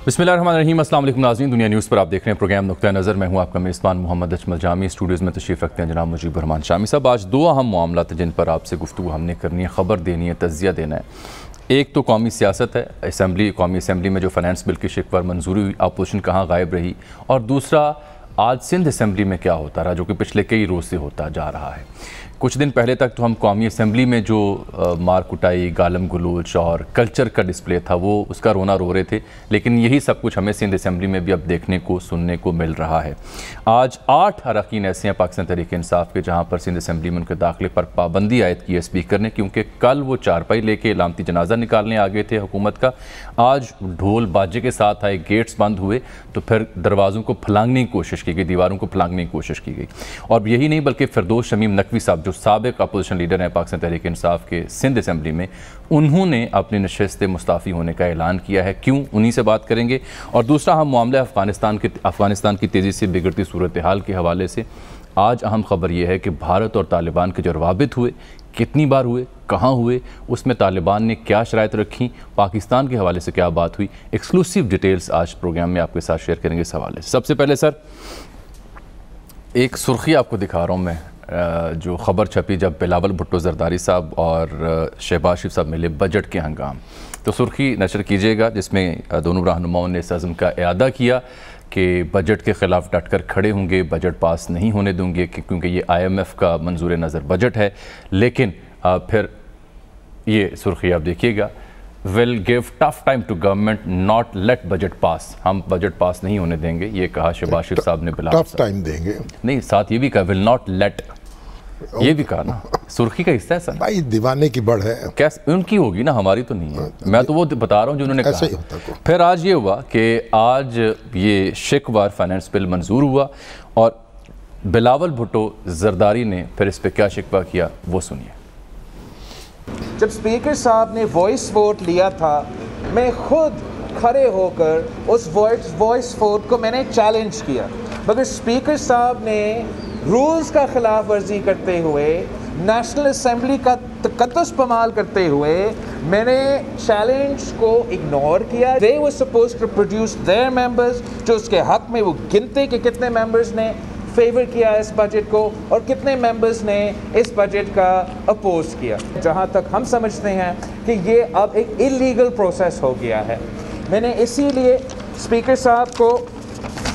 बिस्मिल्लाहिर्रहमानिर्रहीम। अस्सलाम वालेकुम नाज़रीन, दुनिया न्यूज़ पर आप देख रहे हैं प्रोग्राम नुक्ता नज़र। मैं हूं आपका मेज़बान मोहम्मद अजमल जामी। स्टूडियोज़ में तशरीफ़ रखते हैं जनाब मुजीब रहमान शामी साहब। आज दो अहम मामलात जिन पर आपसे गुफ्तगू हमने करनी है, ख़बर देनी है, तज़िया देना है। एक तो कौमी सियासत है, कौमी असम्बली में जो फ़ाइनेंस बिल की शिकवर मंजूरी हुई, अपोजिशन कहाँ गायब रही, और दूसरा आज सिंध असम्बली में क्या होता रहा, जो कि पिछले कई रोज़ से होता जा रहा है। कुछ दिन पहले तक तो हम कौमी असम्बली में जो मार कुटाई, गालम गलोच और कल्चर का डिस्प्ले था, वो उसका रोना रो रहे थे, लेकिन यही सब कुछ हमें सिंध असम्बली में भी अब देखने को, सुनने को मिल रहा है। आज 8 अरकान ऐसे हैं पाकिस्तान तहरीक इंसाफ के, जहाँ पर सिंध असम्बली में उनके दाखिले पर पाबंदी आयद की है स्पीकर ने, क्योंकि कल वो चारपाई लेके इलामती जनाजा निकालने आ गए थे हुकूमत का। आज ढोल बाजे के साथ आए, गेट्स बंद हुए, तो फिर दरवाज़ों को फलांगने की कोशिश की गई, दीवारों को फलांगने की कोशिश की गई। और यही नहीं बल्कि फिरदौस शमीम नकवी साहब, जो साबिक अपोजिशन लीडर हैं पाकिस्तान तहरीक इंसाफ के सिंध असम्बली में, उन्होंने अपनी नशस्त मुस्ताफ़ी होने का ऐलान किया है। क्यों, उन्हीं से बात करेंगे। और दूसरा हम मामला अफ़गानिस्तान की तेज़ी से बिगड़ती सूरत हाल के हवाले से। आज अहम ख़बर यह है कि भारत और तालिबान के जो रवाबित हुए, कितनी बार हुए, कहाँ हुए, उसमें तालिबान ने क्या शराइत रखी, पाकिस्तान के हवाले से क्या बात हुई, एक्सक्लूसिव डिटेल्स आज प्रोग्राम में आपके साथ शेयर करेंगे इस हवाले से। सबसे पहले सर, एक सुर्खी आपको दिखा रहा हूँ मैं, जो ख़बर छपी जब बिलावल भुट्टो जरदारी साहब और शहबाज शरीफ साहब मिले बजट के हंगाम। तो सुर्खी नशर कीजिएगा, जिसमें दोनों रहनुमाओं ने इस अज़्म का इआदा किया कि बजट के ख़िलाफ़ डट कर खड़े होंगे, बजट पास नहीं होने देंगे, क्योंकि ये IMF का मंजूर नज़र बजट है। लेकिन फिर ये सुर्खी आप देखिएगा, will give tough time to government not let budget pass. हम बजट पास नहीं होने देंगे, ये कहा शहबाज शरीफ साहब ने। टफ टाइम देंगे नहीं, साथ ये भी कहा विल नॉट लेट, ये भी कहा ना, सुर्खी का हिस्सा है सर। भाई दीवाने की बढ़ है, कैसे उनकी होगी ना, हमारी तो नहीं है। मैं तो वो बता रहा हूँ जो उन्होंने कहा। फिर आज ये हुआ कि आज ये शिकवार फाइनेंस बिल मंजूर हुआ, और बिलावल भुट्टो जरदारी ने फिर इस पर क्या शिकवा किया, वो सुनिए। जब स्पीकर साहब ने वॉइस वोट लिया था, मैं खुद खड़े होकर उस वॉइस वोट को मैंने चैलेंज किया, मगर स्पीकर साहब ने रूल्स का खिलाफ वर्जी करते हुए, नेशनल असम्बली का तकद्दुस पमाल करते हुए, मैंने चैलेंज को इग्नोर किया। They were supposed to produce their members, जो उसके हक में वो गिनते कि कितने मेंबर्स ने फेवर किया इस बजट को और कितने मेंबर्स ने इस बजट का अपोज किया। जहां तक हम समझते हैं कि ये अब एक इलीगल प्रोसेस हो गया है। मैंने इसीलिए स्पीकर साहब को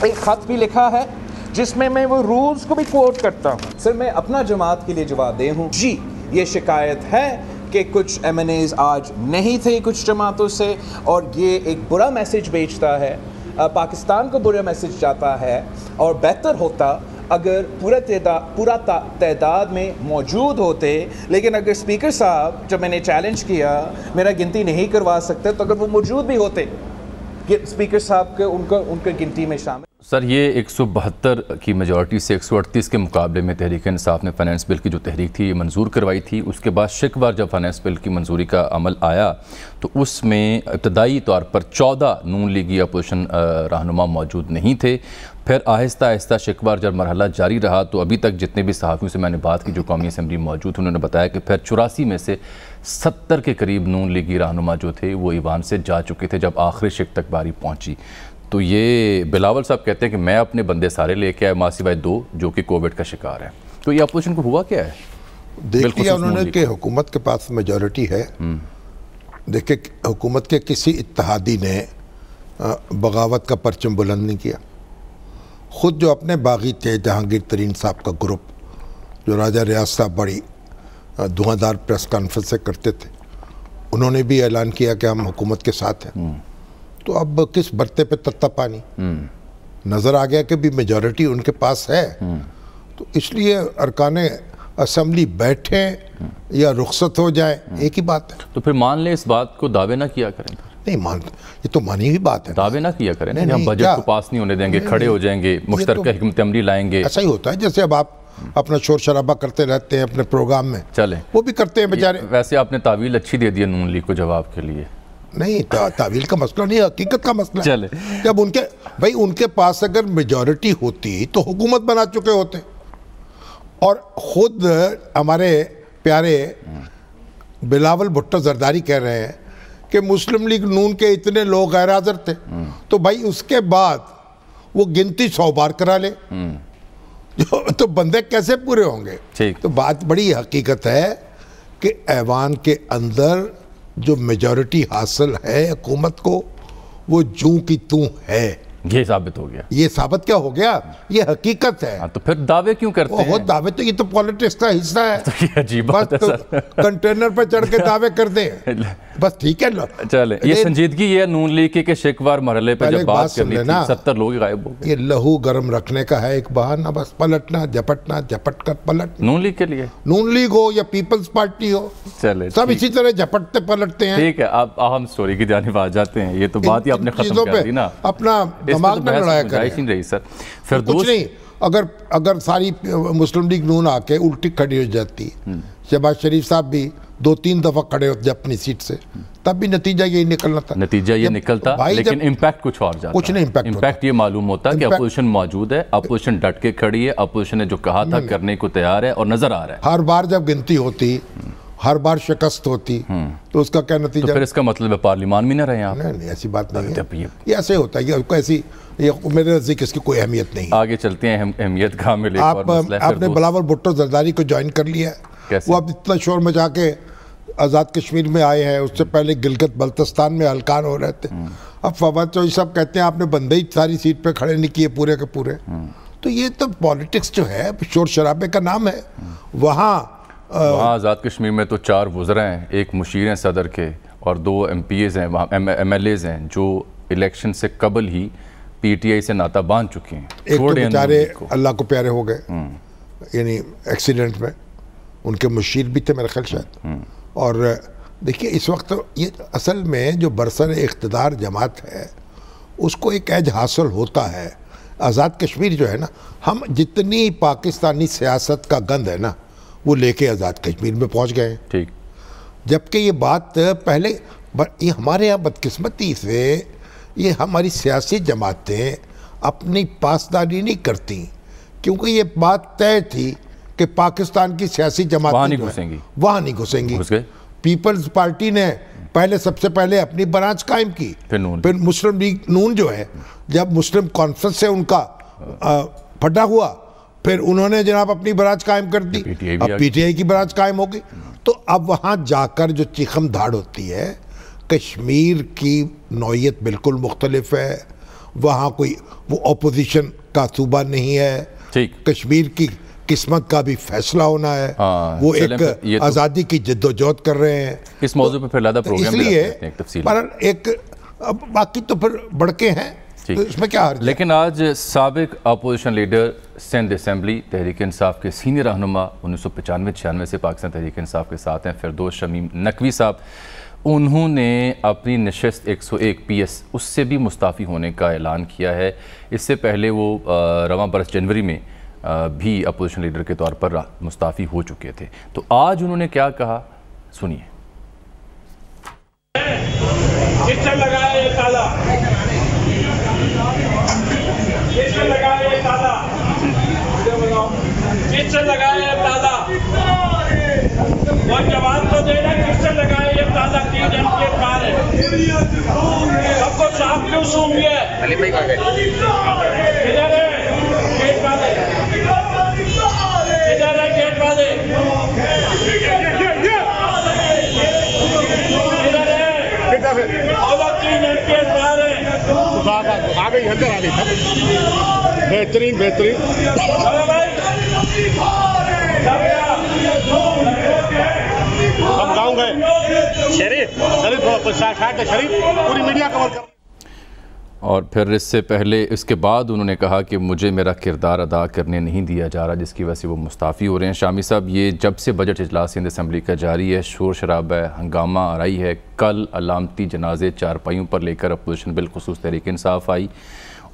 एक ख़त भी लिखा है, जिसमें मैं वो रूल्स को भी कोट करता हूँ। सर, मैं अपना जमात के लिए जवाबदेह हूँ जी। ये शिकायत है कि कुछ MNAs आज नहीं थे कुछ जमातों से, और ये एक बुरा मैसेज भेजता है, पाकिस्तान को बुरा मैसेज जाता है। और बेहतर होता अगर पूरा तादाद में मौजूद होते, लेकिन अगर स्पीकर साहब, जब मैंने चैलेंज किया, मेरा गिनती नहीं करवा सकते, तो अगर वो मौजूद भी होते, स्पीकर साहब के उनके गिनती में शामिल। सर, ये 172 की मेजॉरिटी से 138 के मुकाबले में तहरीक इंसाफ ने फाइनेंस बिल की जो तहरीक थी ये मंजूर करवाई थी। उसके बाद शिकवार जब फाइनेंस बिल की मंजूरी का अमल आया, तो उसमें इब्तदाई तौर पर 14 नून लीगी अपोजिशन रहनुमा मौजूद नहीं थे। फिर आहिस्ता आहिस्ता शिकवार जब मरहला जारी रहा, तो अभी तक जितने भी सहाफ़ियों से मैंने बात की जो कौमी असम्बली मौजूद, उन्होंने बताया कि फिर 84 में से 70 के करीब नून लीगी रहनुमा जो थे वो ईवान से जा चुके थे जब आखिरी शिक तक बारी पहुँची। तो ये बिलावल साहब कहते हैं कि मैं अपने बंदे सारे लेके आया, माँ सिवाय 2 जो कि कोविड का शिकार है। तो ये अपोजिशन को हुआ क्या है? देख लिया उन्होंने कि हुकूमत के पास मेजॉरिटी है। देखिए, हुकूमत के किसी इत्तेहादी ने बगावत का परचम बुलंद नहीं किया। ख़ुद जो अपने बागी थे, जहांगीर तरीन साहब का ग्रुप, जो राजा रियाज साहब बड़ी धुआंधार प्रेस कॉन्फ्रेंस करते थे, उन्होंने भी ऐलान किया कि हम हुकूमत के साथ हैं। तो अब किस बरते पे तत्ता पानी, नज़र आ गया कि भी मेजॉरिटी उनके पास है, तो इसलिए अरकाने असम्बली बैठे या रुखसत हो जाए, एक ही बात है। तो फिर मान लें इस बात को, दावे ना किया करें। नहीं मान, ये तो मानी हुई बात है। दावे ना किया करें, हम बजट को पास नहीं होने देंगे, खड़े हो जाएंगे, मुश्तरका हिकमत अमली लाएंगे। ऐसा ही होता है, जैसे अब आप अपना शोर शराबा करते रहते हैं अपने प्रोग्राम में, चले वो भी करते हैं बेचारे। वैसे आपने तावील अच्छी दे दी नून लीग को जवाब के लिए। नहीं, तावील का मसला नहीं, हकीकत का मसला चले। जब उनके पास अगर मेजॉरिटी होती तो हुकूमत बना चुके होते। और खुद हमारे प्यारे बिलावल भुट्टो जरदारी कह रहे हैं कि मुस्लिम लीग नून के इतने लोग गैर हाजिर थे, तो भाई उसके बाद वो गिनती 100 बार करा ले, तो बंदे कैसे पूरे होंगे। तो बात बड़ी हकीकत है कि ऐवान के अंदर जो मेजॉरिटी हासिल है हुकूमत को, वो जूं की तू है। ये साबित हो गया। ये साबित क्या हो गया? ये हकीकत है। तो फिर दावे क्यों करते हैं? बहुत दावे, तो ये तो पॉलिटिक्स का हिस्सा है। तो ये अजीब बात है सर। कंटेनर पर चढ़ के दावे कर दे, बस ठीक है। चले, ये संजीदगी ये नून लीग के शिकवार मरहले पे जब बात करनी थी 70 लोग गायब हो गए। ये लहू गर्म रखने का है एक बहाना, बस पलटना, झपटना, झपट कर पलट। नून लीग के लिए, नून लीग हो या पीपल्स पार्टी हो, चले सब इसी तरह झपटते पलटते हैं। ठीक है, आप अहम स्टोरी की जानिब आ जाते हैं। ये तो बात ही आपने खत्म कर दी ना, अपना दिमाग में लड़ाया नहीं रही सर। फिर कुछ नहीं, अगर सारी मुस्लिम लीग नून आके उल्टी खड़ी हो जाती, शहबाज शरीफ साहब भी 2-3 दफा खड़े होते अपनी सीट से, तब भी नतीजा यही निकलना था। नतीजा ये निकलता, लेकिन इम्पैक्ट कुछ और जाता। कुछ नहीं इम्पैक्ट ये मालूम होता कि अपोजिशन मौजूद है, अपोजिशन डट के खड़ी है, अपोजिशन ने जो कहा था करने को तैयार है और नजर आ रहा है। हर बार जब गिनती होती, हर बार शिकस्त होती, तो उसका क्या नतीजा? तो फिर इसका मतलब है पार्लियामान में न रहे आप? नहीं, ऐसी बात नहीं है। ये ऐसे होता है, ऐसी मेरे नजदीक इसकी कोई अहमियत नहीं। आगे चलते हैं, अहमियत कहाँ मिले? आपने बिलावल भुट्टो जरदारी को ज्वाइन कर लिया, वो अब इतना शोर मचा के आज़ाद कश्मीर में आए हैं, उससे पहले गिलगित बल्तिस्तान में हलकान हो रहे थे। अब फवाद चौधरी साहब कहते हैं आपने बंदे ही सारी सीट पे खड़े नहीं किए पूरे के पूरे। तो ये तो पॉलिटिक्स जो है शोर शराबे का नाम है। वहाँ आज़ाद कश्मीर में तो 4 वज़रा हैं, एक मुशीर हैं सदर के और 2 MPAs हैं, वहाँ MLAs हैं जो इलेक्शन से कबल ही PTI से नाता बांध चुके हैं। एक तो बेचारे अल्लाह को प्यारे हो गए, यानी एक्सीडेंट में, उनके मुशीर भी थे मेरे ख्याल शायद। और देखिए इस वक्त ये असल में जो बरसर इख्तिदार जमात है उसको एक एज हासिल होता है। आज़ाद कश्मीर जो है ना, हम जितनी पाकिस्तानी सियासत का गंद है ना वो लेके आज़ाद कश्मीर में पहुंच गए। ठीक, जबकि ये बात पहले ये हमारे यहाँ बदकिस्मती से ये हमारी सियासी जमातें अपनी पासदारी नहीं करती, क्योंकि ये बात तय थी कि पाकिस्तान की सियासी जमातें वहाँ नहीं घुसेंगी। पीपल्स पार्टी ने पहले सबसे पहले अपनी ब्रांच कायम की, फिर मुस्लिम लीग नून जो है, जब मुस्लिम कॉन्फ्रेंस से उनका फटा हुआ, फिर उन्होंने जनाब अपनी ब्रांच कायम कर दी, अब PTI की ब्रांच कायम हो गई। तो अब वहाँ जाकर जो चीखम धाड़ होती है, कश्मीर की नौयत बिल्कुल मुख्तलिफ है, वहाँ कोई वो अपोजिशन का सूबा नहीं है, कश्मीर की किस्मत का भी फैसला होना है। वो एक आज़ादी की जद्दोजहद कर रहे हैं। इस मौजूद पे फिर ज़्यादा प्रोग्राम इसलिए पर एक बाकी तो फिर बढ़के हैं, तो इसमें क्या हर्ज है? लेकिन आज साबिक opposition leader Sindh assembly Tehreek Insaf के सीनियर रहनुमा 1995-96 से पाकिस्तान तहरीक इंसाफ के साथ हैं फिरदौस शमीम नकवी साहब, उन्होंने अपनी नशस्त 101 PS उससे भी मुस्ताफ़ी होने का ऐलान किया है। इससे पहले वो रवां बरस जनवरी में भी अपोजिशन लीडर के तौर पर मुस्ताफ़ी हो चुके थे। तो आज उन्होंने क्या कहा, सुनिए। किसने लगाया ये ताला? किसने लगाया ये ताला? किसने लगाया ये ताला? वो जवाब तो देना, किसने लगाया ये ताला? 3 के पार है, सबको साफ क्यों सूंघ गया? किधर है गेट वाले? किधर है गेट वाले? आ गई अंदर आ गई, बेहतरीन बेहतरीन। हम गाँव गए, शरीफ पूरी मीडिया कवर कर। और फिर इससे पहले इसके बाद उन्होंने कहा कि मुझे मेरा किरदार अदा करने नहीं दिया जा रहा, जिसकी वजह से वो मुस्ताफ़ी हो रहे हैं। शामी साहब, ये जब से बजट इजलास सिंध असेंबली का जारी है, शोर शराबा है, हंगामा आ रही है। कल अलामती जनाजे चारपाइयों पर लेकर अपोजिशन बिलखुसूस तहरीक इंसाफ आई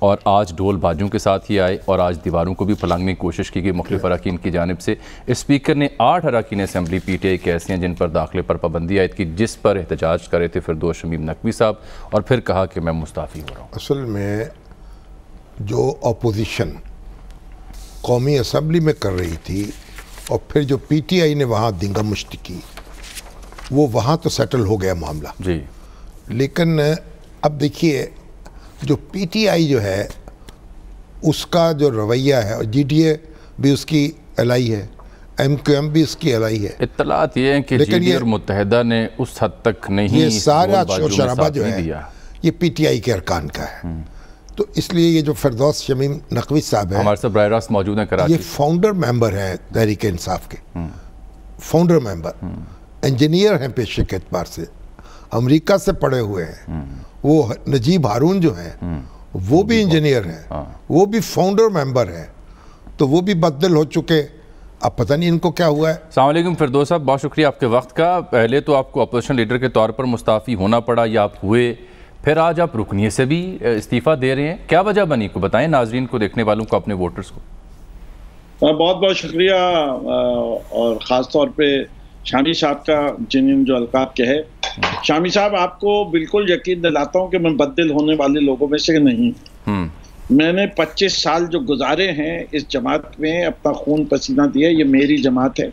और आज ढोल बाजों के साथ ही आए और आज दीवारों को भी फलांगने की कोशिश की गई मुख्तलिफ अरकान की जानिब से। स्पीकर ने 8 अरकान असेंबली PTI के ऐसे हैं जिन पर दाखिले पर पाबंदी आयद की, जिस पर एहतजाज कर रहे थे फिरदौस शमीम नकवी साहब, और फिर कहा कि मैं मुस्ताफ़ी हो रहा हूँ। असल में जो अपोजिशन कौमी असम्बली में कर रही थी और फिर जो PTI ने वहाँ दिंगा मुश्ती की, वो वहाँ तो सेटल हो गया मामला जी, लेकिन अब देखिए जो पीटीआई जो है उसका जो रवैया है, और जीडीए भी उसकी एलआई है, एमक्यूएम भी उसकी एलआई है। इत्तलात ये है कि जीडीए और मुत्तहिदा ने उस हद तक नहीं, ये सारा शोर शराबा जो है दिया। ये पीटीआई के अरकान का है। तो इसलिए ये जो फिरदौस शमीम नकवी साहब है, हमारे साथ बराह रास्त मौजूद हैं कराची, ये फाउंडर मेंबर है तहरीक इंसाफ के, फाउंडर मेंबर, इंजीनियर हैं पेशे के एतबार से, अमेरिका से पढ़े हुए हैं। वो नजीब हारून जो है वो भी इंजीनियर हैं, वो भी फाउंडर मेंबर है, तो वो भी बदल हो चुके। अब पता नहीं इनको क्या हुआ है। अस्सलाम वालेकुम फिरदौस साहब, बहुत शुक्रिया आपके वक्त का। पहले तो आपको अपोजिशन लीडर के तौर पर मुस्ताफ़ी होना पड़ा या आप हुए, फिर आज आप रुकनियत से भी इस्तीफ़ा दे रहे हैं, क्या वजह बनी को बताएं नाजरीन को, देखने वालों को, अपने वोटर्स को। बहुत बहुत शुक्रिया, और ख़ास तौर पे शामी साहब का जिन जो अलकाब के है। शामी साहब, आपको बिल्कुल यकीन दिलाता हूँ कि मैं बददिल होने वाले लोगों में से नहीं। मैंने 25 साल जो गुजारे हैं इस जमात में, अपना खून पसीना दिया, ये मेरी जमात है।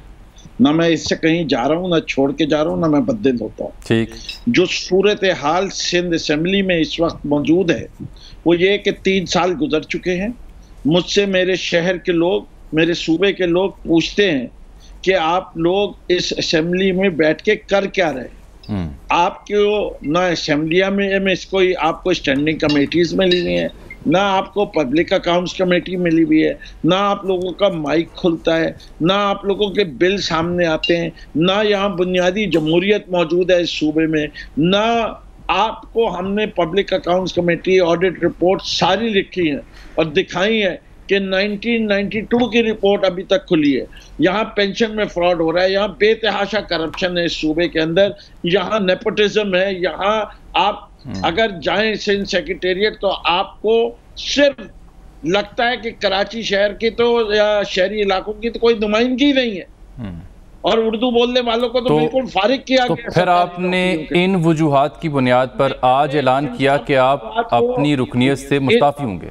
ना मैं इससे कहीं जा रहा हूँ, ना छोड़ के जा रहा हूँ, ना मैं बददिल होता हूँ। ठीक। जो सूरत हाल सिंध असम्बली में इस वक्त मौजूद है वो ये कि 3 साल गुजर चुके हैं। मुझसे मेरे शहर के लोग, मेरे सूबे के लोग पूछते हैं कि आप लोग इस असम्बली में बैठ के कर क्या रहे। आपको ना असम्बलिया में कोई आपको स्टैंडिंग कमेटीज में ली हुई है, ना आपको पब्लिक अकाउंट्स कमेटी मिली हुई है, ना आप लोगों का माइक खुलता है, ना आप लोगों के बिल सामने आते हैं, ना यहाँ बुनियादी जमहूरियत मौजूद है इस सूबे में, ना आपको हमने public accounts committee audit report सारी लिखी है और दिखाई है कि 1992 की रिपोर्ट अभी तक खुली है। यहाँ पेंशन में फ्रॉड हो रहा है, यहाँ बेतहाशा करप्शन है इस सूबे के अंदर, यहाँ नेपोटिज्म है। यहाँ आप अगर जाएं सिंध सेक्रेटेरिएट तो आपको सिर्फ लगता है कि कराची शहर की तो या शहरी इलाकों की तो कोई नुमाइंदगी नहीं है, और उर्दू बोलने वालों को तो बिल्कुल फारिग किया गया। फिर आपने इन वजूहात की बुनियाद पर आज ऐलान किया कि आप अपनी रुकनियत से मुस्ताफी होंगे।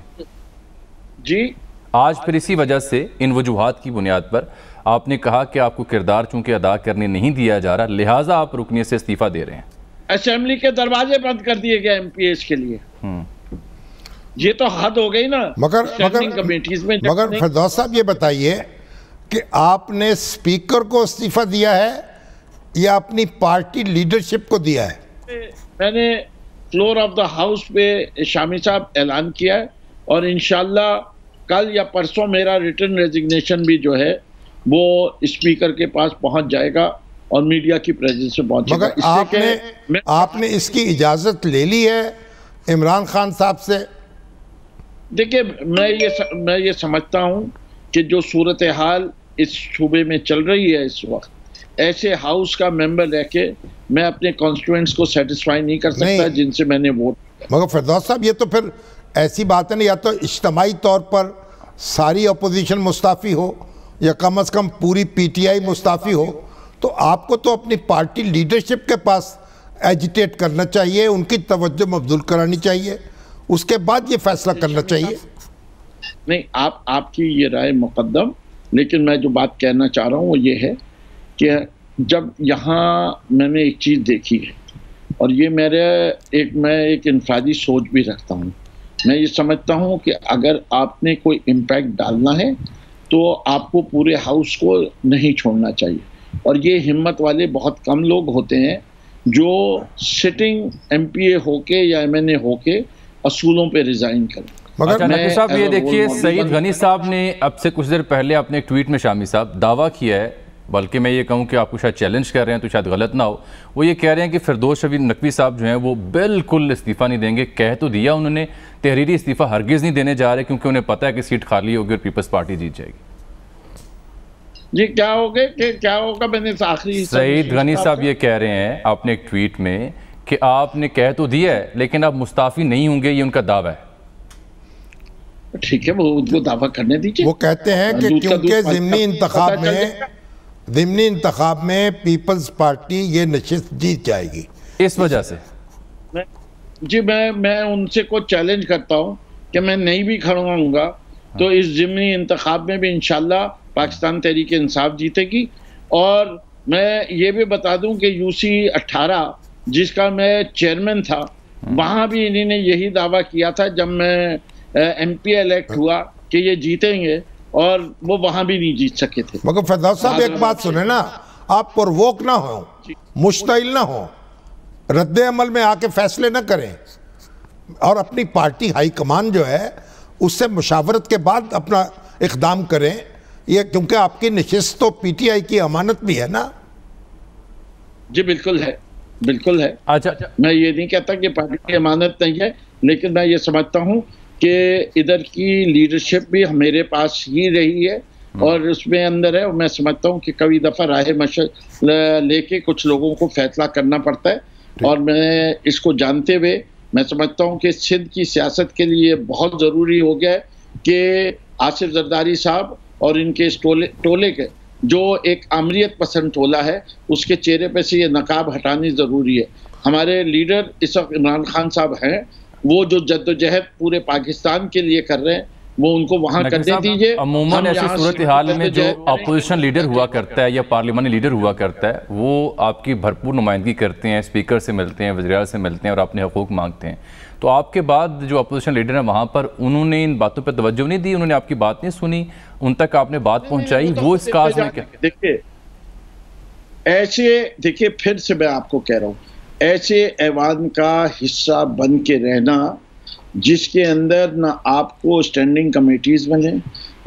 जी, आज फिर इसी वजह से इन वजूहात की बुनियाद पर आपने कहा कि आपको किरदार चूंकि अदा करने नहीं दिया जा रहा, लिहाजा आप रुकनियत से इस्तीफा दे रहे हैं। असेंबली के दरवाजे बंद कर दिए गए एमपीएस के लिए। ये तो हद हो गई ना। मगर फिरदौस साहब ये बताइए कि आपने स्पीकर को इस्तीफा दिया है या अपनी पार्टी लीडरशिप को दिया है? मैंने फ्लोर ऑफ द हाउस पे शामी साहब ऐलान किया है, और इंशाल्लाह कल या परसों मेरा रिटर्न रेजिग्नेशन भी जो है वो स्पीकर के पास पहुंच जाएगा और मीडिया की प्रेजेंस से पहुंचेगा। मगर आपने इसकी इजाजत ले ली है इमरान खान साहब से? देखिए, मैं ये समझता हूं कि जो सूरत हाल इस सूबे में चल रही है इस वक्त, ऐसे हाउस का मेंबर रह के मैं अपने कॉन्स्टिट्यूएंट्स को सेटिस्फाई नहीं कर सकता जिनसे मैंने वोट। मगर फिरदौस साहब, ये तो फिर ऐसी बात है ना, या तो इज्तिमाई तौर पर सारी अपोजिशन मुस्ताफ़ी हो या कम अज़ कम पूरी पीटीआई मुस्ताफ़ी हो, तो आपको तो अपनी पार्टी लीडरशिप के पास एजिटेट करना चाहिए, उनकी तवज्जो मबजूल करानी चाहिए, उसके बाद ये फैसला करना चाहिए। नहीं, आपकी ये राय मुकद्दम, लेकिन मैं जो बात कहना चाह रहा हूँ वो ये है कि जब यहाँ मैंने एक चीज़ देखी है, और ये मैं एक इनफरादी सोच भी रखता हूँ। मैं ये समझता हूँ कि अगर आपने कोई इम्पैक्ट डालना है तो आपको पूरे हाउस को नहीं छोड़ना चाहिए, और ये हिम्मत वाले बहुत कम लोग होते हैं जो सिटिंग एमपीए होके या एमएनए होके असूलों पे रिजाइन करें। मगर नकवी साहब, ये देखिए, सईद गनी साहब ने अब से कुछ देर पहले अपने एक ट्वीट में शामी साहब दावा किया है, बल्कि मैं ये कहूँ कि आपको शायद चैलेंज कर रहे हैं तो शायद गलत ना हो, वो ये कह रहे हैं कि फिरदौस शमीम नकवी साहब जो हैं वो बिल्कुल इस्तीफ़ा नहीं देंगे। कह तो दिया उन्होंने, तहरीरी इस्तीफ़ा हरगिज़ नहीं देने जा रहे क्योंकि उन्हें पता है कि सीट खाली होगी और पीपल्स पार्टी जीत जाएगी। जी, क्या होगा मैंने आखिरी। सईद गनी साहब ये कह रहे हैं आपने एक ट्वीट में कि आपने कह तो दिया है लेकिन आप मुस्ताफ़ी नहीं होंगे, ये उनका दावा है। ठीक है, वो उनको दावा करने दीजिए। वो कहते हैं कि क्योंकि ज़िमनी इंतखाब में पीपल्स पार्टी ये नशिस्त जीत जाएगी, इस वजह से। मैं उनसे को चैलेंज करता हूँ कि मैं नहीं भी खड़ा होऊंगा तो इस ज़िमनी इंतखाब में भी इंशाल्लाह पाकिस्तान तहरीक इंसाफ जीतेगी। और मैं ये भी बता दूं कि यूसी 18 जिसका मैं चेयरमैन था, वहां भी इन्होंने यही दावा किया था जब मैं MP इलेक्ट हुआ कि ये जीतेंगे, और वो वहां भी नहीं जीत सके थे। मगर फैजाज साहब एक बात सुने ना, आप प्रवोक ना हो, मुश्ताइल ना हो, रद्दे अमल में आके फैसले ना करें, और अपनी पार्टी हाईकमान जो है उससे मुशावरत के बाद अपना इक़दाम करें। ये क्योंकि आपकी नशिस्त तो PTI की अमानत भी है ना। जी बिल्कुल है, बिल्कुल है। अच्छा, मैं ये नहीं कहता कि पार्टी की अमानत नहीं है, लेकिन मैं ये समझता हूँ कि इधर की लीडरशिप भी मेरे पास ही रही है और उसमें अंदर है, और मैं समझता हूँ कि कई दफ़ा राय मशवरा लेके कुछ लोगों को फैसला करना पड़ता है, और मैं इसको जानते हुए मैं समझता हूँ कि सिंध की सियासत के लिए बहुत ज़रूरी हो गया है कि आसिफ जरदारी साहब और इनके इस टोले के जो एक आमरीत पसंद टोला है, उसके चेहरे पे से ये नकाब हटानी ज़रूरी है। हमारे लीडर इस वक्त इमरान खान साहब हैं, वो जो जद्दोजहद पूरे पाकिस्तान के लिए कर रहे हैं वो उनको वहां करने दीजिए। अमूमन ऐसी सूरत हाल में जो अपोजिशन लीडर हुआ करता है या पार्लियामानी लीडर हुआ करता है, वो आपकी भरपूर नुमाइंदगी करते हैं, स्पीकर से मिलते हैं, वज़ीर से मिलते हैं और अपने हकूक़ मांगते हैं। तो आपके बाद जो अपोजिशन लीडर है वहाँ पर उन्होंने इन बातों पर तवज्जो नहीं दी, उन्होंने आपकी बात नहीं सुनी, उन तक आपने बात पहुँचाई, वो इस काज में क्या? देखिए ऐसे, देखिए फिर से मैं आपको कह रहा हूँ, ऐसे ऐवान का हिस्सा बन के रहना जिसके अंदर ना आपको स्टैंडिंग कमेटीज मिले,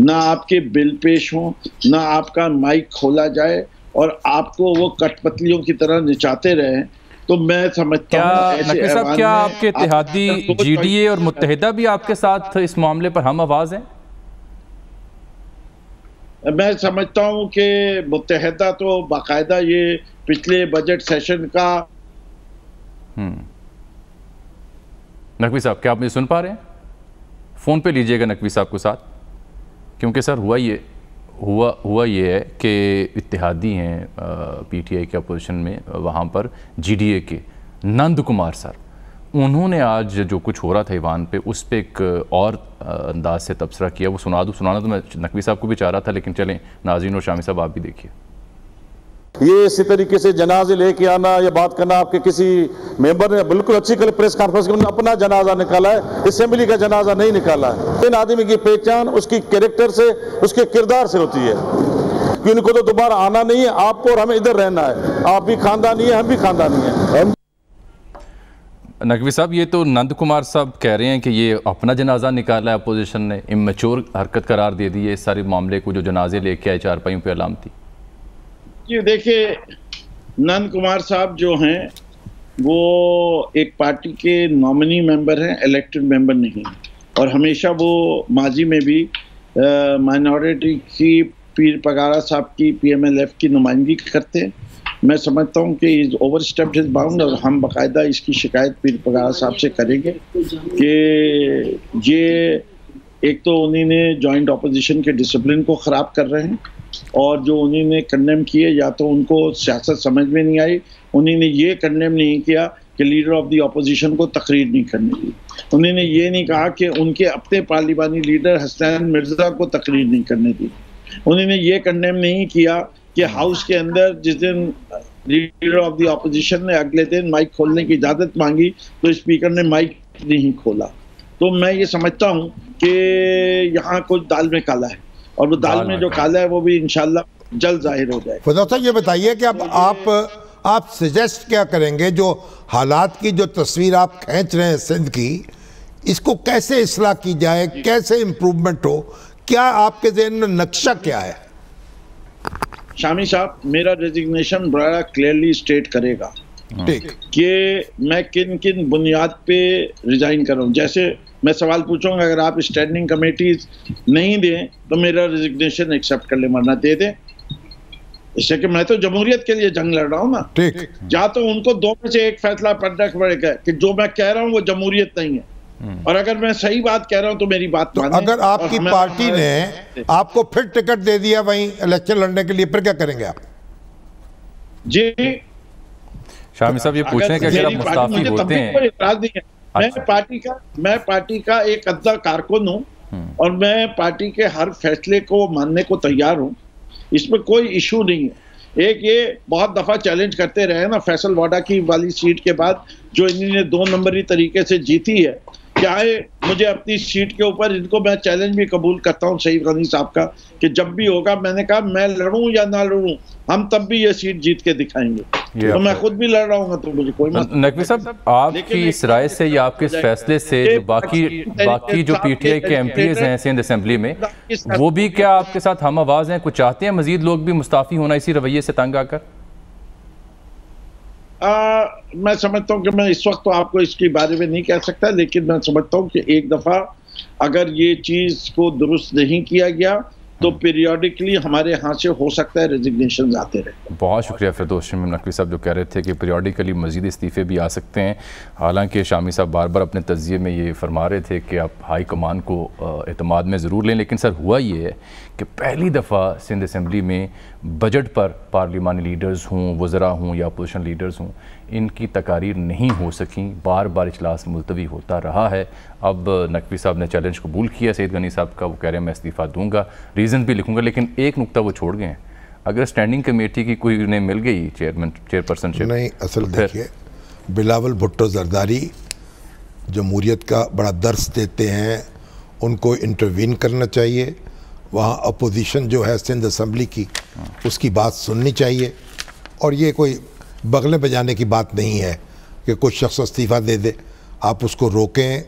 ना आपके बिल पेश हों, ना आपका माइक खोला जाए और आपको वो कठपुतलियों की तरह नचाते रहे, तो मैं समझता हूँ नकवी साहब, क्या आपके इत्तेहादी GDA और मुत्तहिदा भी आपके साथ इस मामले पर हम आवाज हैं? मैं समझता हूँ कि मुत्तहिदा तो बाकायदा ये पिछले बजट सेशन का। नकवी साहब, क्या आप मुझे सुन पा रहे हैं? फ़ोन पे लीजिएगा नकवी साहब को साथ, क्योंकि सर हुआ ये है कि इत्तेहादी हैं PTI के अपोजिशन में, वहाँ पर GDA के नंद कुमार सर, उन्होंने आज जो कुछ हो रहा था ईवान पे उस पर एक और अंदाज से तबसरा किया। वो सुनाना तो मैं नकवी साहब को भी चाह रहा था, लेकिन चलें नाज़रीन और शामी साहब आप भी देखिए। ये इसी तरीके से जनाजे लेके आना या बात करना, आपके किसी मेंबर ने बिल्कुल अच्छी कल प्रेस कॉन्फ्रेंस में अपना जनाजा निकाला है, असेंबली का जनाजा नहीं निकाला है। इन आदमी की पहचान उसकी कैरेक्टर से, उसके किरदार से होती है कि उनको तो दोबारा आना नहीं है, आपको और हमें इधर रहना है। आप भी खानदानी है, हम भी खानदानी है। नकवी साहब, ये तो नंद कुमार साहब कह रहे हैं कि ये अपना जनाजा निकाला है अपोजिशन ने, इमेच्योर हरकत करार दे दी है इस सारे मामले को, जो जनाजे लेके आए चारपाइयों पे अलामती। ये देखिए, नंद कुमार साहब जो हैं वो एक पार्टी के नॉमिनी मेंबर हैं, इलेक्टेड मेंबर नहीं, और हमेशा वो माजी में भी माइनॉरिटी की पीर पगारा साहब की PMLF की नुमाइंदगी करते हैं। मैं समझता हूँ कि इज ओवरस्टेप्ड हिज बाउंड, और हम बाकायदा इसकी शिकायत पीर पगारा साहब से करेंगे कि ये एक तो उन्होंने जॉइंट ऑपोजिशन के डिसिप्लिन को ख़राब कर रहे हैं, और जो उन्होंने कंडेम किए या तो उनको सियासत समझ में नहीं आई, उन्होंने ये कंडेम नहीं किया कि लीडर ऑफ द ऑपोजिशन को तकरीर नहीं करने दी, उन्होंने ये नहीं कहा कि उनके अपने पार्लिमानी लीडर हसनैन मिर्ज़ा को तकरीर नहीं करने दी, उन्होंने ये कंडेम नहीं किया कि हाउस के अंदर जिस दिन लीडर ऑफ द ऑपोजिशन ने अगले दिन माइक खोलने की इजाज़त मांगी तो स्पीकर ने माइक नहीं खोला। तो मैं ये समझता हूँ कि यहाँ कुछ दाल में काला है, और वो दाल में जो काला है वो भी इंशाल्लाह जल्द जाहिर हो जाए। फैजाज साहब, ये बताइए कि अब आप सजेस्ट क्या करेंगे, जो हालात की जो तस्वीर आप खींच रहे हैं सिंध की, इसको कैसे इस्लाह की जाए, कैसे इम्प्रूवमेंट हो, क्या आपके ज़हन में नक्शा क्या है? शामी साहब, मेरा रेजिग्नेशन बड़ा क्लियरली स्टेट करेगा ठीक कि मैं किन किन बुनियाद पे रिजाइन कर रहा हूँ। जैसे मैं सवाल पूछूंगा, अगर आप स्टैंडिंग कमेटीज नहीं दें तो मेरा रेजिग्नेशन एक्सेप्ट कर ले, वरना दे दें, इससे कि मैं तो जमहूरियत के लिए जंग लड़ रहा हूँ ना। ठीक, या तो उनको दो में से एक फैसला पड़ना पड़ेगा कि जो मैं कह रहा हूँ वो जमहूरियत नहीं है, और अगर मैं सही बात कह रहा हूँ तो मेरी बात तो माने। अगर आपकी पार्टी ने आपको फिर टिकट दे दिया वहीं इलेक्शन लड़ने के लिए, फिर क्या करेंगे आप? जी शामी साहब, ये पूछ रहे हैं कि अगर आप मुस्ताफी होते हैं, मैं पार्टी का एक अद्दा कारकुन हूँ और मैं पार्टी के हर फैसले को मानने को तैयार हूँ, इसमें कोई इशू नहीं है। एक ये बहुत दफा चैलेंज करते रहे ना, फैसल वाडा की वाली सीट के बाद जो इन्होंने 2 नंबरी तरीके से जीती है, चाहे मुझे अपनी सीट के ऊपर इनको मैं चैलेंज भी कबूल करता हूं सईद गनी साहब का कि जब भी होगा, मैंने कहा मैं लड़ूं या ना लड़ूं, हम तब भी ये सीट जीत के दिखाएंगे। तो मैं खुद भी लड़ रहा हूँ, तो मुझे कोई मसला। नकवी साहब, आपकी इस राय से या आपके इस फैसले से जो बाकी जो पीटीआई के एमपीज हैं सिंध असेंबली में, वो भी क्या आपके साथ हम आवाज हैं? कुछ चाहते हैं मजीद लोग भी मुस्ताफी होना इसी रवैये से तंग आकर? मैं समझता हूँ कि मैं इस वक्त तो आपको इसके बारे में नहीं कह सकता, लेकिन मैं समझता हूँ कि एक दफा अगर ये चीज को दुरुस्त नहीं किया गया तो पीरियोडिकली हमारे यहाँ से हो सकता है रेजिग्नेशन आते रहे। बहुत शुक्रिया फिरदौस शमीम नकवी साहब जो कह रहे थे कि पीरियोडिकली मजीद इस्तीफ़े भी आ सकते हैं। हालांकि शामी साहब बार बार अपने तज़िये में ये फरमा रहे थे कि आप हाई कमान को एतमाद में ज़रूर लें, लेकिन सर हुआ ये है कि पहली दफ़ा सिंध असम्बली में बजट पर पार्लिमानी लीडर्स हों, वज़रा हों या अपोजिशन लीडर्स हों, इनकी तकारीर नहीं हो सकी, बार बार इजलास मुलतवी होता रहा है। अब नकवी साहब ने चैलेंज कबूल किया सईद गनी साहब का, वो कह रहे हैं मैं इस्तीफ़ा दूंगा, रीज़न भी लिखूंगा, लेकिन एक नुक्ता वो छोड़ गए हैं, अगर स्टैंडिंग कमेटी की कोई उन्हें मिल गई चेयरपर्सनशिप नहीं, असल देखिए बिलावल भुट्टो जरदारी जमहूरियत का बड़ा दर्स देते हैं, उनको इंटरवीन करना चाहिए, वहाँ अपोजिशन जो है सिंध असम्बली की उसकी बात सुननी चाहिए, और ये कोई बगले बजाने की बात नहीं है कि कुछ शख्स इस्तीफ़ा दे दे, आप उसको रोकें,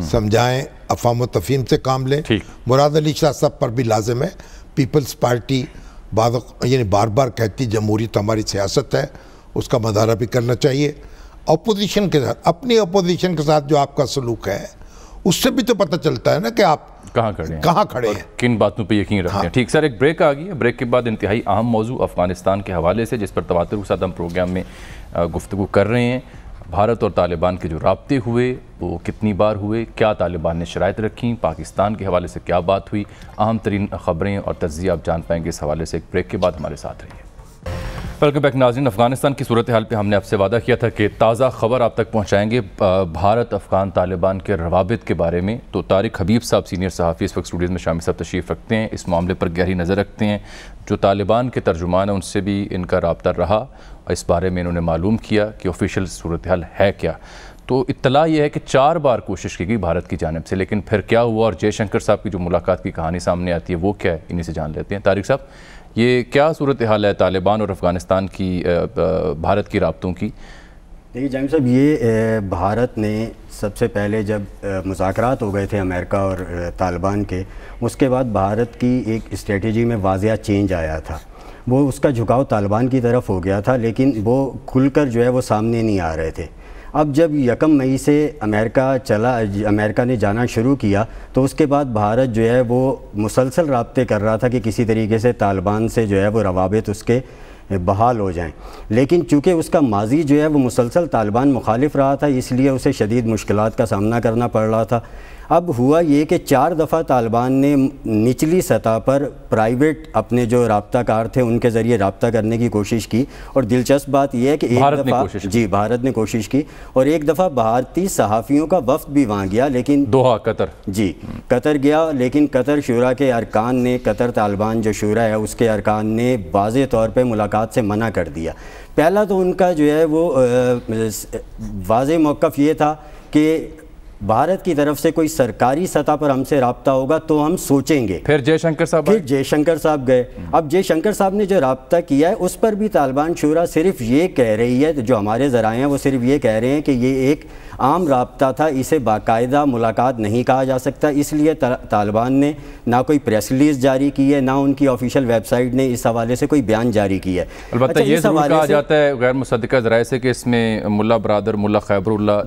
समझाएं, अफ़ाम व तफ़हीम से काम लें। मुराद अली शाह साहब पर भी लाजिम है, पीपल्स पार्टी यानी बार बार कहती जमहूरियत हमारी सियासत है, उसका मदारा भी करना चाहिए। अपोजिशन के साथ, अपनी अपोजिशन के साथ जो आपका सलूक है उससे भी तो पता चलता है ना कि आप कहाँ खड़े हैं, किन बातों पे यकीन रखते हैं। ठीक सर, एक ब्रेक आ गई है, ब्रेक के बाद इंतहाई अहम मौजू अफगानिस्तान के हवाले से, जिस पर तवातुर के साथ हम प्रोग्राम में गुफ्तगू कर रहे हैं। भारत और तालिबान के जो राब्ते हुए वो कितनी बार हुए, क्या तालिबान ने शराइत रखी, पाकिस्तान के हवाले से क्या बात हुई, अहम तरीन ख़बरें और तज्ज़िया आप जान पाएंगे इस हवाले से। एक ब्रेक के बाद हमारे साथ रहिए। वेलकम बैक नाज़रीन, अफगानिस्तान की सूरत हाल पे हमने आपसे वादा किया था कि ताज़ा खबर आप तक पहुँचाएंगे भारत अफ़गान तालिबान के रवाबित के बारे में। तो तारिक हबीब साहब सीनियर सहाफ़ी इस वक्त स्टूडियो में शामिल साहब तशरीफ़ रखते हैं, इस मामले पर गहरी नज़र रखते हैं। जो तालिबान के तर्जुमान हैं उनसे भी इनका रब्ता रहा और इस बारे में इन्होंने मालूम किया कि ऑफिशियल सूरत हाल है क्या। तो इत्तला ये है कि 4 बार कोशिश की गई भारत की जानिब से, लेकिन फिर क्या हुआ और जयशंकर साहब की जो मुलाकात की कहानी सामने आती है वो क्या है, इन्हीं से जान लेते हैं। तारिक साहब, ये क्या सूरत हाल है तालिबान और अफ़गानिस्तान की, भारत की राब्तों की? देखिए जामिल साहब, ये भारत ने सबसे पहले जब मुज़ाकरात हो गए थे अमेरिका और तालिबान के, उसके बाद भारत की एक स्ट्रेटजी में वाज़िया चेंज आया था। वो उसका झुकाव तालिबान की तरफ हो गया था, लेकिन वो खुलकर जो है वो सामने नहीं आ रहे थे। अब जब 1 मई से अमेरिका ने जाना शुरू किया, तो उसके बाद भारत जो है वो मुसलसल राब्ते कर रहा था कि किसी तरीके से तालिबान से जो है वो रवाबित उसके बहाल हो जाएं। लेकिन चूँकि उसका माजी जो है वो मुसलसल तालिबान मुखालिफ रहा था, इसलिए उसे शदीद मुश्किलात का सामना करना पड़ रहा था। अब हुआ ये कि 4 दफ़ा तालिबान ने निचली सतह पर प्राइवेट अपने जो राब्ताकार थे उनके ज़रिए राब्ता करने की कोशिश की, और दिलचस्प बात यह है कि एक दफ़ा भारत ने कोशिश की और एक दफ़ा भारतीय सहाफ़ियों का वफ़द भी वहाँ गया, लेकिन दोहा कतर कतर गया, लेकिन कतर शुरा के अरकान ने, कतर तालिबान जो शुरा है उसके अरकान ने वाज़े तौर पर मुलाकात से मना कर दिया। पहला तो उनका जो है वो वाज़े मौक़िफ़ ये था कि भारत की तरफ से कोई सरकारी सतह पर हमसे राब्ता होगा तो हम सोचेंगे। फिर जयशंकर साहब गए। अब जयशंकर साहब ने जो राब्ता किया है उस पर भी तालिबान शूरा सिर्फ ये कह रही है, जो हमारे ज़राए हैं वो सिर्फ ये कह रहे हैं कि ये एक आम राब्ता था, इसे बाकायदा मुलाकात नहीं कहा जा सकता। इसलिए तालिबान ने ना कोई प्रेस रिलीज़ जारी की है, ना उनकी ऑफिशियल वेबसाइट ने इस हवाले से कोई बयान जारी किया है। अलबत्ता ये ज़रूर कहा जाता है गैर मुसद्दिक़ा ज़राए से कि इसमें मुल्ला बरादर, मुल्ला खैबरुल्लाह,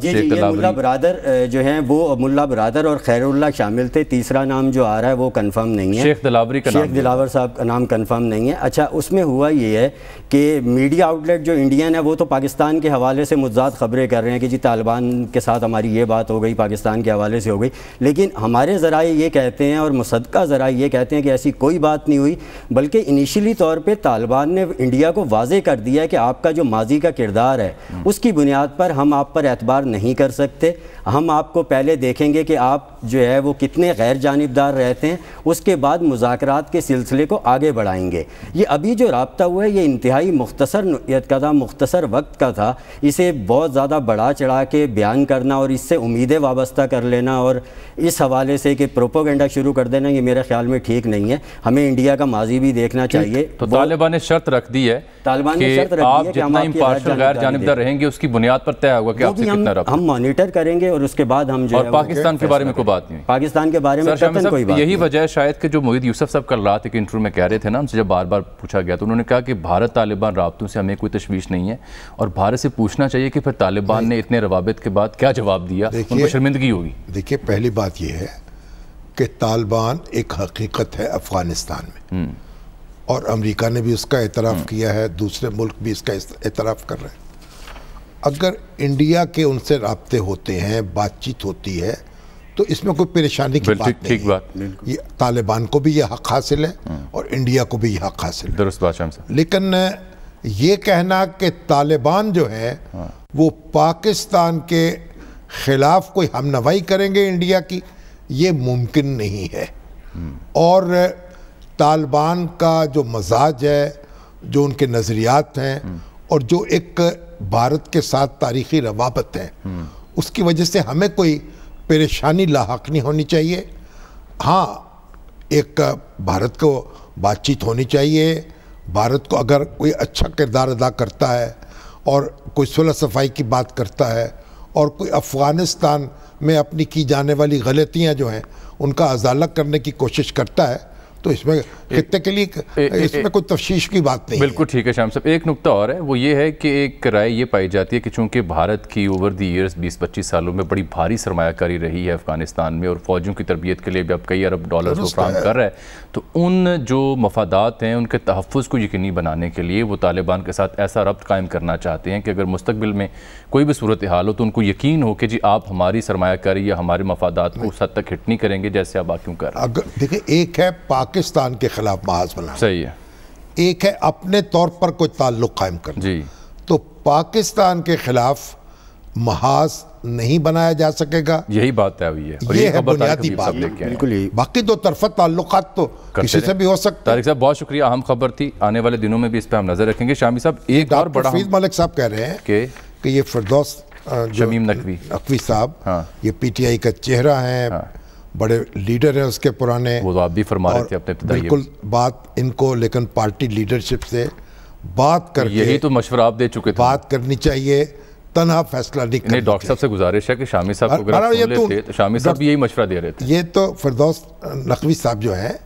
मुल्ला बरादर जो हैं वो मुल्ला बरादर और खैरुल्लाह शामिल थे। तीसरा नाम जो आ रहा है वो कंफर्म नहीं है, शेख दिलावर साहब का नाम कंफर्म नहीं है। अच्छा, उसमें हुआ ये है कि मीडिया आउटलेट जो इंडियन है वो तो पाकिस्तान के हवाले से मुज़्ज़ात खबरें कर रहे हैं कि जी तालिबान के साथ हमारी ये बात हो गई, पाकिस्तान के हवाले से हो गई, लेकिन हमारे ज़राए ये कहते हैं और मुसद्दक़ा ज़राए ये कहते हैं कि ऐसी कोई बात नहीं हुई, बल्कि इनिशियली तौर पे तालिबान ने इंडिया को वाज़े कर दिया है कि आपका जो माजी का किरदार है उसकी बुनियाद पर हम आप पर एतबार नहीं कर सकते, हम आपको पहले देखेंगे कि आप जो है वो कितने गैर जानिबदार रहते हैं, उसके बाद मुज़ाकरात के सिलसिले को आगे बढ़ाएंगे। ये अभी जो राब्ता हुआ है ये इंतहाई मुख्तसर नोयत का था, मुख्तसर वक्त का था। इसे बहुत ज़्यादा बढ़ा चढ़ा के बयान करना और इससे उम्मीदें वाबस्ता कर लेना और इस हवाले से कि प्रोपोगंडा शुरू कर देना, ये मेरे ख्याल में ठीक नहीं है। हमें इंडिया का माजी भी देखना चाहिए। तो तालिबान ने शर्त रख दी है, तालिबान ने शर्त रख दी है आप जितना इम्पार्शियल गैर जानिबदार रहेंगे उसकी बुनियाद पर तय होगा कि आपसे कितना रब्ता। हम मॉनिटर करेंगे और उसके बाद हम जो और पाकिस्तान के बारे में कोई बात नहीं, पाकिस्तान के बारे में कोई बात। यही वजह है शायद कि जो मोहित यूसुफ साहब कल रात एक इंटरव्यू में कह रहे थे ना, उनसे जब बार बार पूछा गया तो उन्होंने कहा कि भारत तालिबान राब्तों से हमें कोई तशवीश नहीं है और भारत से पूछना चाहिए कि फिर तालिबान ने इतने रवाबित के बाद क्या जवाब दिया, उनको शर्मिंदगी होगी। देखिए, पहली बात यह है कि तालिबान एक हकीकत है अफगानिस्तान में, और अमेरिका ने भी उसका एतराफ़ किया है, दूसरे मुल्क भी इसका एतराफ़ कर रहे हैं। अगर इंडिया के उनसे राब्ते होते हैं, बातचीत होती है, तो इसमें कोई परेशानी की बात नहीं है। ये तालिबान को भी ये हक हासिल है और इंडिया को भी ये हक हासिल है। दुरुस्त बात शाम साहब। लेकिन ये कहना कि तालिबान जो है वो पाकिस्तान के खिलाफ कोई हमनवाई करेंगे इंडिया की, ये मुमकिन नहीं है। और तालिबान का जो मजाज है, जो उनके नज़रियात हैं और जो एक भारत के साथ तारीख़ी रवाबत है, उसकी वजह से हमें कोई परेशानी लाहक नहीं होनी चाहिए। हाँ, एक भारत को बातचीत होनी चाहिए। भारत को अगर कोई अच्छा किरदार अदा करता है और कोई सुलह सफाई की बात करता है और कोई अफ़गानिस्तान में अपनी की जाने वाली गलतियां जो हैं उनका अजाला करने की कोशिश करता है, तो इसमें खित्ते के लिए इसमें कोई तफ्शीश की बात नहीं। बिल्कुल ठीक है शाम साहब। एक नुक्ता और है, वो ये है कि एक राय ये पाई जाती है कि चूंकि भारत की ओवर दी ईयर्स 20-25 सालों में बड़ी भारी सरमायाकारी रही है अफगानिस्तान में और फौजियों की तरबियत के लिए भी अब कई अरब डॉलर्स को फ्राहम कर रहा है, तो उन जो मफादात हैं उनके तहफ़्फ़ुज़ को यकीनी बनाने के लिए वो तालिबान के साथ ऐसा रब्त कायम करना चाहते हैं कि अगर मुस्तकबिल में कोई भी सूरत हाल हो तो उनको यकीन हो कि जी आप हमारी सरमायाकारी या हमारे मफादात को उस हद तक हिट नहीं करेंगे जैसे आप क्यों कर रहे हैं। अगर देखिए, एक है पाकिस्तान के खिलाफ महाज बनाना, सही है, एक है अपने तौर पर कोई ताल्लुक कायम करना जी। तो पाकिस्तान के खिलाफ महाज नहीं बनाया जा सकेगा, यही बात तय हुई है और ये है बुनियादी बात। बिल्कुल ही। बाकी दो तरफा ताल्लुकात तो किसी से भी हो सकता है। तारिक साहब बहुत शुक्रिया, अहम खबर थी, आने वाले दिनों में भी इस पर हम नजर रखेंगे। शामी साहब एक और बड़ा हफीज मलिक साहब कह रहे हैं कि ये फिरदौस शमीम नकवी साहब, हाँ, ये पीटीआई का चेहरा है, हाँ, बड़े लीडर हैं उसके पुराने, वो तो आप भी फरमा रहे थे अपने बिल्कुल बात इनको, लेकिन पार्टी लीडरशिप से बात करके, यही तो मशवरा आप दे चुके थे, बात करनी चाहिए, तन्हा फैसला नहीं करना। डॉक्टर साहब से गुजारिश है कि शामी साहब को अगर सुन लेते तो शामी साहब भी यही मशवरा दे रहे थे। ये तो फिरदौस नकवी साहब जो है,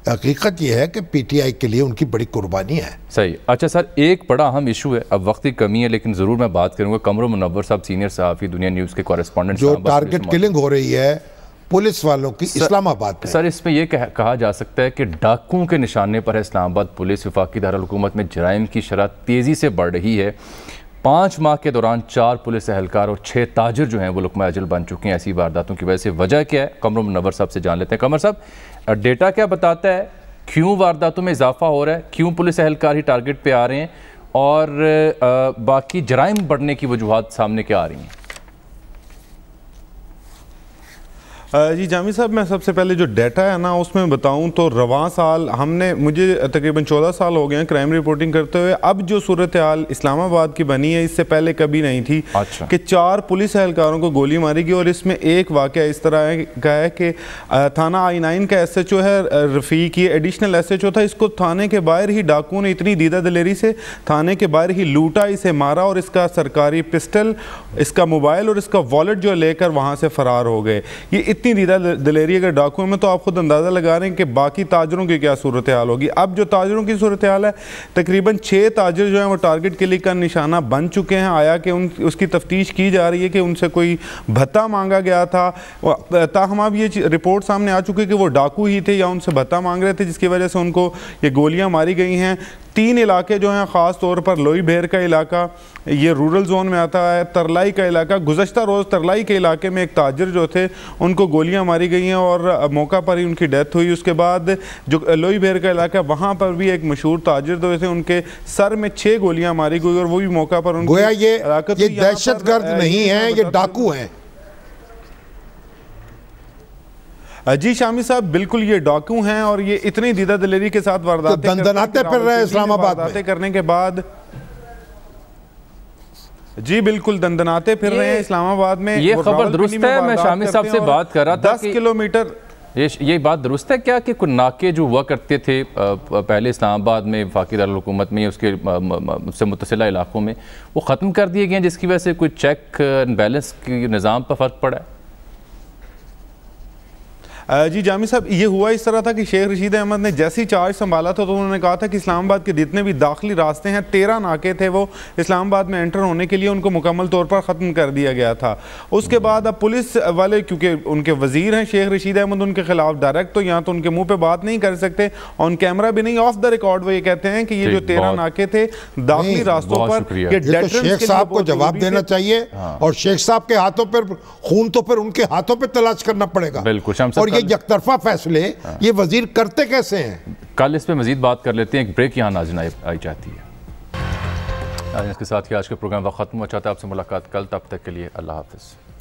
हकीकत ये है कि पीटीआई के लिए उनकी बड़ी कुर्बानी है। सही। अच्छा सर, एक बड़ा अहम इशू है, अब वक्त की कमी है लेकिन ज़रूर मैं बात करूंगा, कमरुल मुनव्वर साहब सीनियर सहाफ़ी दुनिया न्यूज़ के कॉरेस्पॉन्डेंट, जो टारगेट किलिंग हो रही है पुलिस वालों की इस्लामाबाद में। सर, इसमें यह कहा जा सकता है कि डाकुओं के निशाने पर है इस्लामाबाद पुलिस। वफाकी दारुल-हुकूमत में जराइम की शरह तेज़ी से बढ़ रही है। 5 माह के दौरान 4 पुलिस एहलकार और 6 ताजिर जो हैं वो लुक़मा अजल बन चुके हैं ऐसी वारदातों की वजह से। वजह क्या है, कमरुल मुनव्वर साहब से जान लेते हैं। कमर साहब, डेटा क्या बताता है, क्यों वारदातों में इजाफा हो रहा है, क्यों पुलिस एहलकार ही टारगेट पे आ रहे हैं और बाकी जराइम बढ़ने की वजूहात सामने क्या आ रही हैं? जी जामी साहब, मैं सबसे पहले जो डाटा है ना उसमें बताऊं तो रवां साल मुझे तकरीबन 14 साल हो गए हैं क्राइम रिपोर्टिंग करते हुए। अब जो सूरत हाल इस्लामाबाद की बनी है इससे पहले कभी नहीं थी। अच्छा। कि 4 पुलिस एहलकारों को गोली मारी गई और इसमें एक वाक़या इस तरह का है कि थाना I9 का SHO है रफ़ीक, ये एडिशनल SHO था, इसको थाने के बाहर ही डाकुओं ने इतनी दीदा दिलेरी से थाने के बाहर ही लूटा, इसे मारा और इसका सरकारी पिस्टल, इसका मोबाइल और इसका वॉलेट जो लेकर वहाँ से फ़रार हो गए। ये इतनी दीदा दिलेरी अगर डाकुओं में, तो आप खुद अंदाज़ा लगा रहे हैं कि बाकी ताजरों की क्या सूरत हाल होगी। अब जो ताजरों की सूरत हाल है, तकरीबन 6 ताजर जो हैं वो टारगेट किलिंग का निशाना बन चुके हैं। आया कि उसकी तफ्तीश की जा रही है कि उनसे कोई भत्ता मांगा गया था, ताहम अब ये रिपोर्ट सामने आ चुकी है कि वो डाकू ही थे या उनसे भत्ता मांग रहे थे, जिसकी वजह से उनको ये गोलियाँ मारी गई हैं। 3 इलाके जो हैं, ख़ास तौर पर लोई भेर का इलाका, ये रूरल जोन में आता है, तरलाई का इलाका। गुज़श्ता रोज़ तरलाई के इलाके में एक ताजिर जो थे उनको गोलियां मारी गई हैं और मौका पर ही उनकी डेथ हुई। उसके बाद जो लोई भेर का इलाका, वहाँ पर भी एक मशहूर ताजिर जो थे उनके सर में 6 गोलियां मारी गई और वो भी मौका पर उनको। गोया ये दहशतगर्द नहीं है, ये डाकू हैं। जी शामी साहब, बिल्कुल ये डाकू हैं और ये इतनी दीदा दिलेरी के साथ वारदातें दंदनाते फिर रहे हैं इस्लामाबाद में करने के बाद। जी बिल्कुल, दंदनाते फिर रहे हैं इस्लामाबाद में। ये खबर दुरुस्त है? मैं शामी साहब से बात कर रहा था 10 किलोमीटर। ये बात दुरुस्त है क्या कि कुछ नाके जो हुआ करते थे पहले इस्लामाबाद में वफाकी दारुल-हुकूमत में, उसके से मुतसिला इलाकों में, वो ख़त्म कर दिए गए हैं, जिसकी वजह से कोई चेक एंड बैलेंस के निज़ाम पर फ़र्क पड़ा है? जी जामी साहब, ये हुआ इस तरह था कि शेख रशीद अहमद ने जैसे ही चार्ज संभाला था तो उन्होंने कहा था कि इस्लामाबाद के जितने भी दाखिली रास्ते हैं, 13 नाके थे वो इस्लामाबाद में एंटर होने के लिए, उनको मुकम्मल तौर पर ख़त्म कर दिया गया था। उसके बाद अब पुलिस वाले, क्योंकि उनके वजीर हैं शेख रशीद अहमद, उनके खिलाफ डायरेक्ट तो यहाँ तो उनके मुँह पर बात नहीं कर सकते, ऑन कैमरा भी नहीं, ऑफ द रिकॉर्ड वो ये कहते हैं कि ये जो 13 नाके थे दाखिली रास्तों पर, ये शेख साहब को जवाब देना चाहिए और शेख साहब के हाथों पर खून तो फिर उनके हाथों पर तलाश करना पड़ेगा। बिल्कुल। और ये यकतरफा फैसले ये वजीर करते कैसे हैं? कल इस पे मजीद बात कर लेते हैं। एक ब्रेक यहाँ नाज़रीन आई जाती है। इसके साथ ही आज के प्रोग्राम का खत्म हुआ। चाहता है आपसे मुलाकात कल, तब तक के लिए अल्लाह हाफिज़।